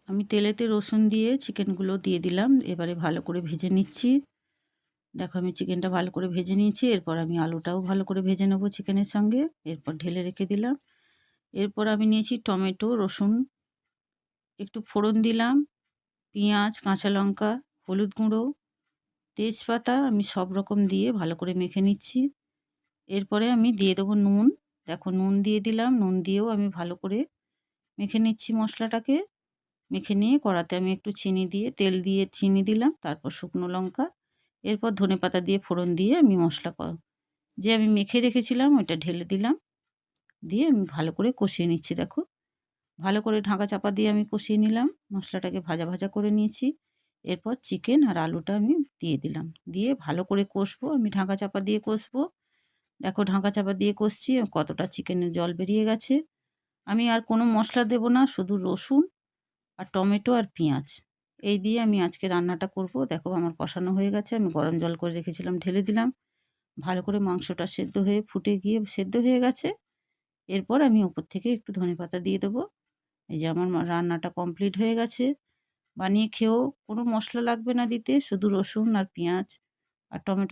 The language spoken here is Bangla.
আমি তেলেতে রসুন দিয়ে চিকেনগুলো দিয়ে দিলাম। এবারে ভালো করে ভেজে নিচ্ছি। দেখো আমি চিকেনটা ভালো করে ভেজে নিয়েছি। এরপর আমি আলুটাও ভালো করে ভেজে নেব চিকেনের সঙ্গে। এরপর ঢেলে রেখে দিলাম। এরপর আমি নিয়েছি টমেটো, রসুন, একটু ফোড়ন দিলাম, পেঁয়াজ, কাঁচা লঙ্কা, হলুদ গুঁড়ো, তেজপাতা আমি সব রকম দিয়ে ভালো করে মেখে নিচ্ছি। এরপরে আমি দিয়ে দেবো নুন। দেখো নুন দিয়ে দিলাম। নুন দিয়েও আমি ভালো করে মেখে নিচ্ছি মশলাটাকে। মেখে নিয়ে কড়াতে আমি একটু চিনি দিয়ে তেল দিয়ে চিনি দিলাম, তারপর শুকনো লঙ্কা, এরপর ধনেপাতা দিয়ে ফোড়ন দিয়ে আমি মশলা যে আমি মেখে রেখেছিলাম ওইটা ঢেলে দিলাম। দিয়ে আমি ভালো করে কষিয়ে নিচ্ছি। দেখো ভালো করে ঢাকা চাপা দিয়ে আমি কষিয়ে নিলাম। মশলাটাকে ভাজা ভাজা করে নিয়েছি। এরপর চিকেন আর আলুটা আমি দিয়ে দিলাম। দিয়ে ভালো করে কষবো। আমি ঢাকা চাপা দিয়ে কষবো। দেখো ঢাকা চাপা দিয়ে কষছি, কতটা চিকেনের জল বেরিয়ে গেছে। আমি আর কোনো মশলা দেব না, শুধু রসুন আর টমেটো আর পেঁয়াজ এই দিয়ে আমি আজকে রান্নাটা করব। দেখো আমার কষানো হয়ে গেছে। আমি গরম জল করে রেখেছিলাম, ঢেলে দিলাম। ভালো করে মাংসটা সেদ্ধ হয়ে ফুটে গিয়ে সেদ্ধ হয়ে গেছে। এরপর আমি ওপর থেকে একটু ধনেপাতা দিয়ে দেবো। এই যে আমার রান্নাটা কমপ্লিট হয়ে গেছে। বানিয়ে খেয়েও কোনো মশলা লাগবে না দিতে, শুধু রসুন আর পেঁয়াজ আর টমেটো